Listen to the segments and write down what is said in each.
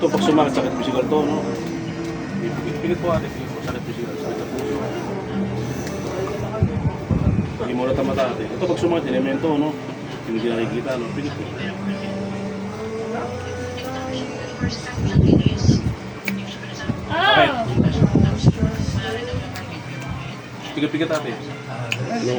Ito, pag sumakit, sakit physical to, no? Pigit po ate, pigit po, sakit physical, sakit sa puso. Hindi mo na mata ate. Ito, pag sumakit, elemento, no? Hindi nakikita, no? Pigit po. Okay. Pigit-pigit ate.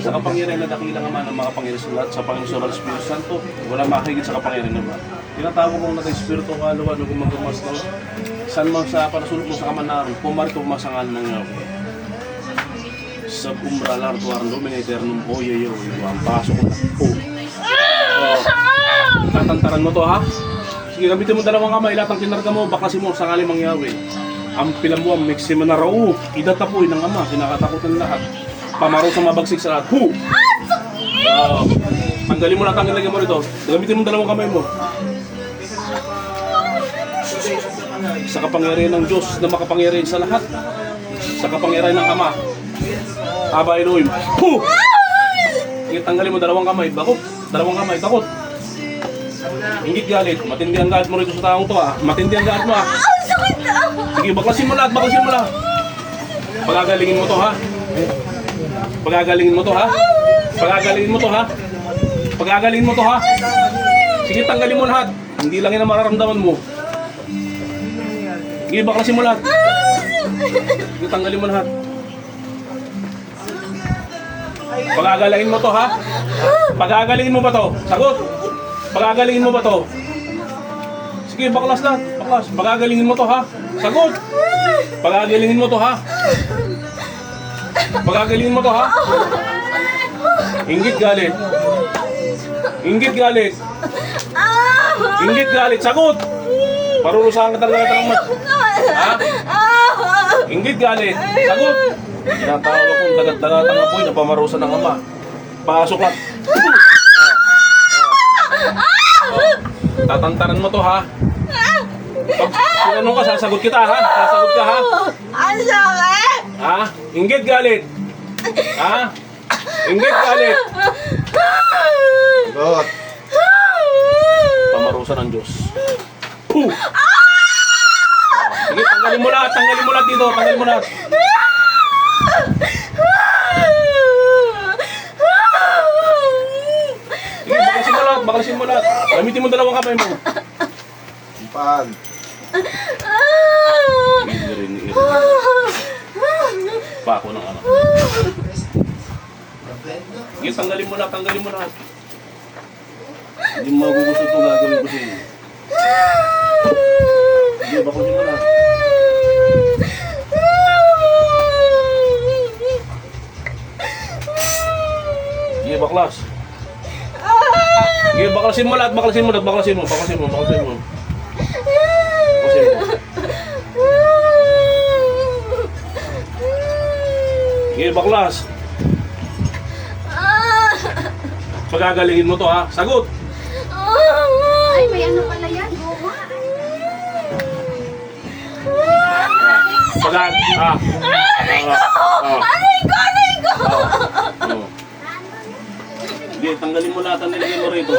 Sa kapangyarihan na dakilang Ama ng mga pangyarihan sa lahat, sa Panginoon sa Espiritu Santo, wala makikita sa kapangyarihan ng Ama. Tinatawag mo na tayo Espiritu ng Kaluwa, no, gumagumas no? Saan man sa panasulok mo sa kamanaran, pumarito masangal ng Yahweh. Sa umbralar, tuwaran lumin, eternum, oyoyo, ang pasok ko na. Tatantaran mo to, ha? Sige, gamitin mo dalawang kamay, lahat ng kinarga mo, baklasin mo, sangaling mang Yahweh. Ang pilambuang, meksima na rao, idatapoy ng Ama, kinakatakutan lahat. Pamaro sa mabagsik sa lahat. Hu! Tanggalin mo lahat ang nilagay mo rito. Gamitin mo dalawang kamay mo. Sa kapangyarihan ng Diyos na makapangyarihan sa lahat. Sa kapangyarihan ng Ama. Aba Elohim. Hu! Tanggalin mo dalawang kamay. Bakot. Dalawang kamay. Bakot. Ingit galit. Matindi ang galit mo rito sa taong to, ha. Matindi ang galit mo, ha. Sige, baklasin mo lahat. Baklasin mo lahat. Pagagalingin mo to, ha. Pagagalingin mo to, ha. Pagagalingin mo to, ha. Pagagalingin mo to, ha. Sige, tanggalin mo lahat. Hindi lang yan ang mararamdaman mo. Sige, baklasin mo lahat. Sige, tanggalin mo lahat. Pagagalingin mo to, ha. Pagagalingin mo ba to? Sagot. Pagagalingin mo ba to? Sige, baklas lahat. Baklas. Pagagalingin mo to, ha. Sagot. Pagagalingin mo to, ha. Pagagalingin mo to, ha. Inggit galit. Inggit galit. Inggit galit. Sagot. Parurusahan ka talaga ng mat. Ha? Inggit galit. Sagot. Tinatawag akong dagat-dagatang apoy na pamarusan ng Ama. Pasok lang. Tatantaran mo to, ha. Pag tinanong ka, sasagot kita, ha. Sasagot ka, ha. Ang sakit! Ha? Inggit galit. Ha? Inggit galit. Got. Pamarusan ng Diyos. Puh! Sige, tanggalin mo lahat. Tanggalin mo lahat dito. Tanggalin mo lahat. Sige, bakasin mo lahat. Bakasin mo lahat. Gamitin mo dalawang kamay mo. Pan. Irin. Pa ako ng anak. Sige, tanggalin mo lahat. Tanggalin mo lahat. Hindi mo magugusto ito gagawin ko sa'yo. Sige, bakasin mo lahat. Sige, baklas. Sige, baklasin mo lahat. Baklasin mo lahat. Baklasin mo. Baklasin mo. Baklasin mo. Baklasin mo. Sige, baklas. Pagagalingin mo to, ha. Sagot. Ay, may ano pala yan? Goma. Pagag... Aray ko! Sige, tanggalin mo lahat ang nilagay mo rito.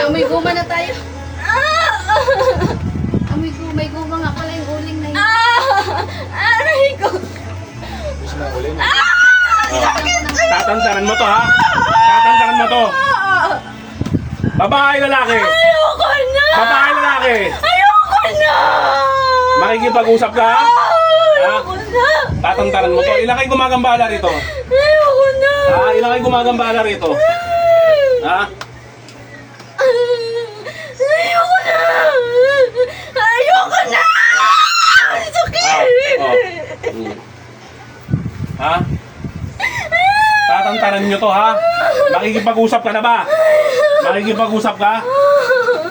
Amoy guma na tayo. May guma nga pala yung uling na yun. Aray ko! Gusto na ulit. Tatantaran mo to, ha. Tatantaran mo to. Babae, lalaki. Ayoko na! Babae, lalaki. Ayoko na! Makikipag-usap ka, ha? Ayoko na! Tatantaran mo to. Ilan kayo gumagambala rito? Ayoko na! Ha? Ilan kayo gumagambala rito? Ha? Ayoko na! Ayoko na! Ang sakit! Ha? Tatantaran nyo to, ha? Makikipag-usap ka na ba? Makikipag-usap ka?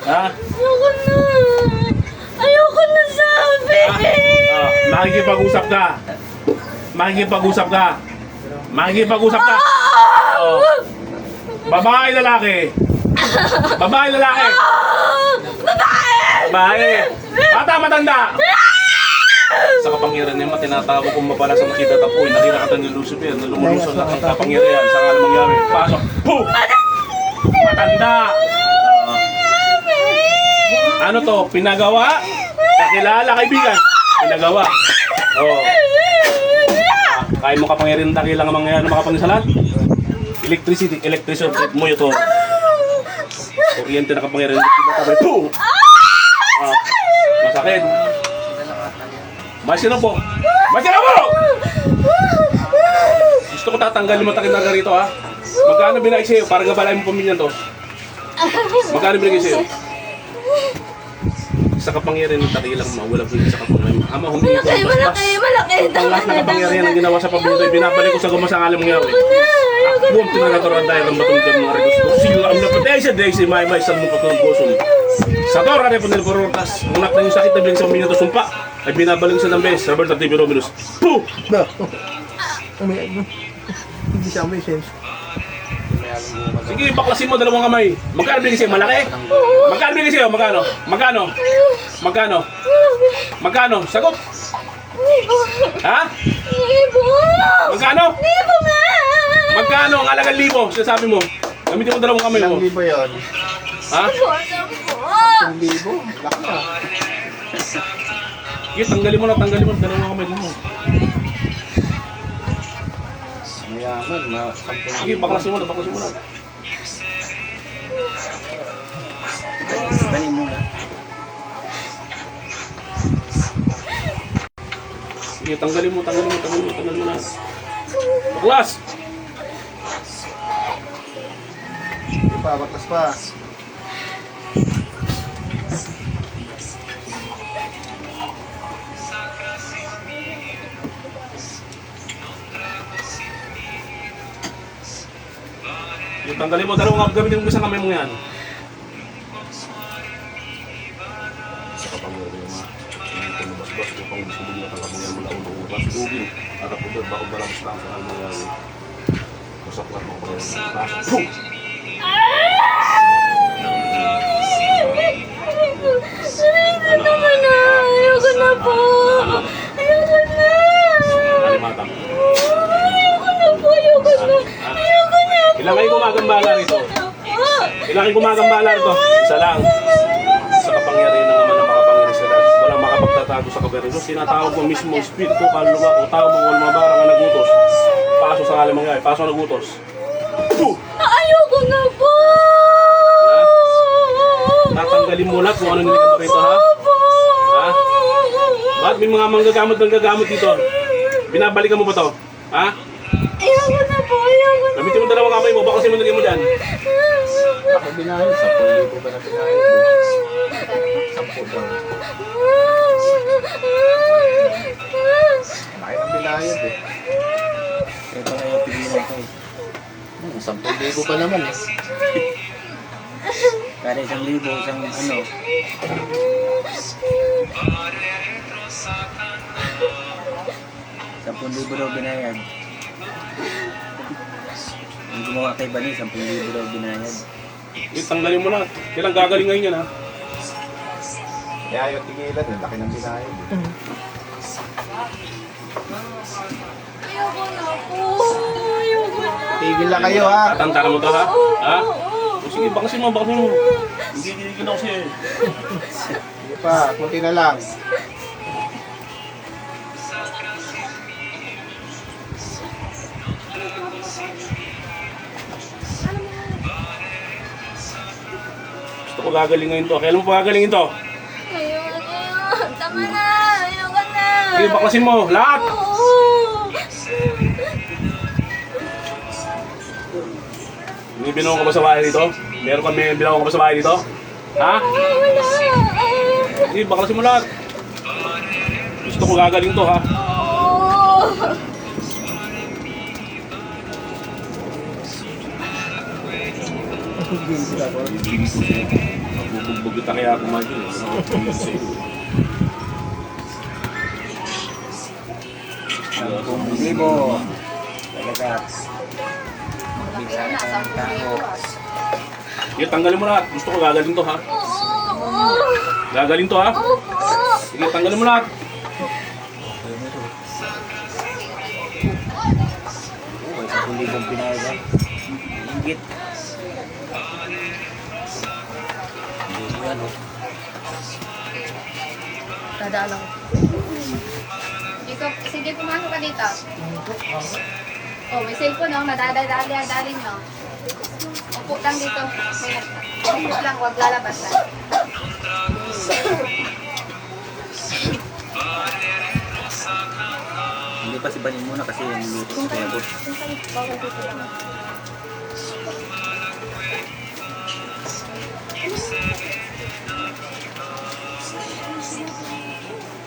Ha? Ayoko na! Ayoko na sabi! Makikipag-usap ka? Makikipag-usap ka? Makikipag-usap ka? Oh. Babae, lalaki? Babae, lalaki? Babae! Bata, matanda! Sa kapangyarihan niya, tinatawag kong mapala sa makita tapoy. Nakilakatan ni Lucifer na lumulusot ang kapangyarihan sa ngalang mangyari. Pasok! Puh! Matanda! Ano to? Pinagawa? Kakilala, kaibigan. Pinagawa. Oo. Kaya mo kapangyarihan ng dakilang mga makapangisalan? Electricity mo ito. Kuryente na kapangyarihan. Boom! Masakit. Masino po. Masino po! Gusto ko tatanggalin mo takilaga rito ha. Magkano binigay sa'yo? Para gabalay mo pamilya to. Magkano binigay sa'yo? Sa kapangyarihan ng takilang mawala po sa kapangyarihan. Ama, humingi ko ang basbas. Malaki. Ang lahat ng kapangyarihan ang ginawa sa pamilya to. Binabalik ko sa gumasangalan mong yawi. Buong tinagaturan dahil ang batong dyan mga regus. Sila ang napatay siya dahil si May sa mong patulong gusong. Sa to, rari po nila porotas. Ang nak na yung sakit na bilang sa pamilya to sumpa. Ay binabaling sa ng bes. Robert at TV Rominus. Puh! Hindi siya may sense. Sige, baklasin mo dalawang kamay. Magkano binigay sa'yo? Malaki? Magkano binigay sa'yo? Magkano? Magkano? Magkano? Magkano? Sagot! Ha? Magkano? Magkano ang alagang libo? Sinasabi mo. Gamitin mo dalawang kamay mo. Ilang libo yun? Ha? 1,000 libo? Laki na. Sige, tanggalin mo dalawang kamay mo. Mayaman, Sige, baklasin mo na. Galing mo na. Sige, tanggalin mo na. Baklas! Hindi pa, baklas pa. Sige, tanggalin mo dalawang kamay. Gamitin mo isang kamay mo yan. Sa kapangyarihan mo. Hindi ko nabasbas upang disubin na kapangyarihan mo laon ng ubas. Dugin. At ako doon, bakit balabas lang sa kanyang nangyari. Masaklat mo pa rin. Boom! Ayoko na po. Ayoko na. Alimatang. Ayoko na. Ilang kayo gumagambala rito? Ilang kayo gumagambala rito? Isa lang. Sa kapangyarihan ng Ama na makapangyarihan sa lahat. Walang makapagtatago sa kapangyarihan. So, sinatawag mo mismo espiritu, kaluluwa, o tao mo mga barang na nagutos. Paso sa kalimang ngayon. Paso nagutos. Puh! Ayoko na po. Tatanggalin mo lahat kung ano nilikan mo rito, ha? Ha? Bakit may mga manggagamot dito? Binabalikan mo ba to? Ha? Ayoko na po. Ayoko na. Gamitin mo dalawang kamay mo. Baka kasi mo naging mo dyan. Ako binayad, 10,000 libo ba na binayad? 10 daw. Laki ng binayad eh. Ito na yung pigilan ko. 10,000 libo pa naman eh. Kada 1,000, isang ano. ₱10,000 daw binayad. Ang gumawa kay Bani, 10,000 daw binayad. Tanggalin mo na. Kailang gagaling ngayon yan, ha? Kaya yung tigilan eh, laki ng binayad eh. Ayoko na po. Ayoko na. Tigil na kayo ha. Tatanda mo to, ha? Ha? O, sige, bakasin mo. Hindi ginigil ako sa'yo. Sige pa, kunti na lang. Gusto ko gagaling ngayon to. Kailan mo pa gagalingin to? Ayoko. Tama na. Ayoko na. Sige, baklasin mo. Lahat! Oo. May binuong ka ba sa bahay dito? Meron ka may binuong ka ba sa bahay dito? Ha? Wala. Sige, baklasin mo lahat. Gusto ko gagaling to, ha? Oo. Ibigin ko sa'yo. Magbubugbog kita kaya ako madyo. Ibigin sa'yo. 10,000. Talaga. Mabigsan ka ng tao. Sige, tanggalin mo lahat. Gusto ko gagaling to, ha? Oo. Gagaling to, ha? Opo. Sige, tanggalin mo lahat. May 10,000 binayad ha. Inggit. Hindi ano. Dadaan ako. Ikaw, sige, pumasok ka dito. Oh, may cellphone, no? Madadali nyo. Upo lang dito. Upo lang, huwag lalabas. Hindi pa si Banin muna kasi yung minuto ko kaya boss. Bawal dito lang.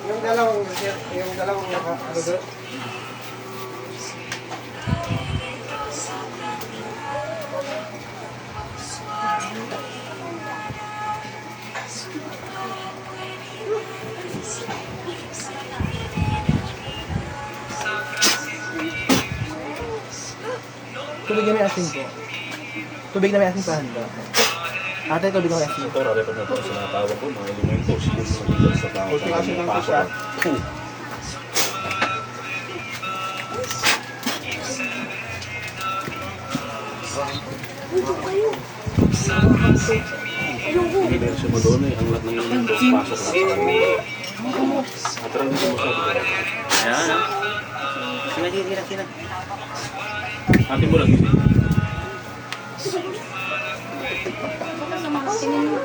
Yung dalawang naka, ano doon? Tubig na may asin po. Tubig na may asin sa handa. Ate, tubig na may asin. Ito, rarepot na ito sa natawag ko, mga elementos, yung mga leader sa tao. Kunting asin lang po siya. Diversyo mo doon eh, ang lahat ng elementos, pasok na sa kanila. At rin hindi mo sa doon. Ayan na. Sina. Atin mo lang yun. Baka sa mga tingin mo.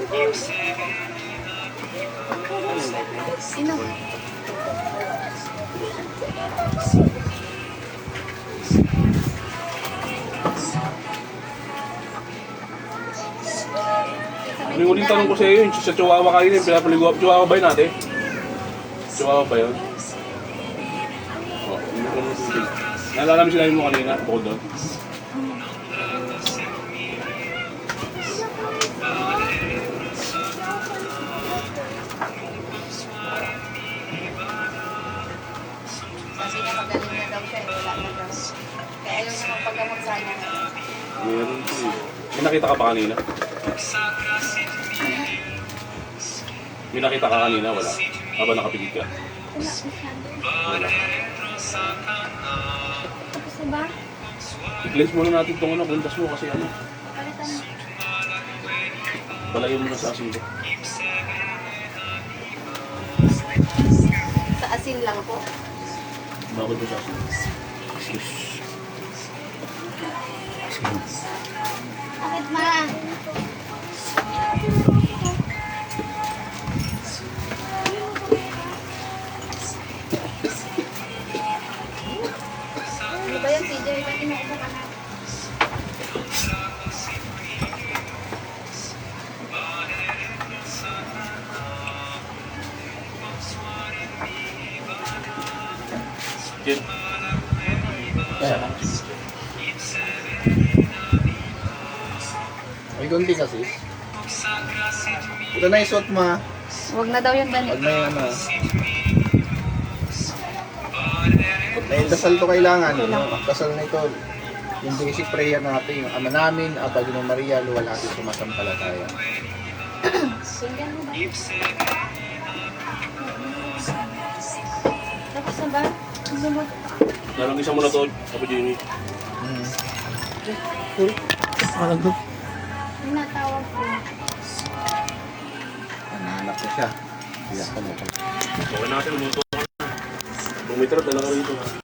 Sino? May uling tanong ko sa iyo, yung sa Chihuahua kanina, yung pinapaligo. Chihuahua ba yun natin? Chihuahua ba yun? Oh, hindi ko naman tubig. Naalala mo sinabi mo kanina, bukod doon. Sabi niya magaling na daw siya, wala na daw. Kaya ayaw niya magpagamot sana. Meron po eh. May nakita ka pa kanina? May nakita ka kanina, wala. Habang nakapigit ka. Wala masyado. Wala. Tapos na ba? I-cleanse muna natin itong ano, kundas mo kasi ano. Palitan mo. Palayin mo na sa asin ko. Sa asin lang po. Bakit mo sa asin? Bakit ma? Ano ba yan, CJ? Ba't inuupo ka na? Jen. May gunting kasi. Ito na yung suot mo ha. Huwag na daw yun, Bani. Huwag na yung ano. Dahil dasal to kailangan. Yung dasal na ito. Yung basic prayer natin. Yung Ama namin, Aba Ginong Maria, luwalhati sumasampalataya. Singgan mo ba? Tapos na ba? Ano ba? Dalang isa mo na to, Apo Jenny. Cool. Malagdog. Yung natawag ko. Nahanap ko siya. Iyak ka mo. Okay natin, luto ka na. Bumitra, dala ka rito.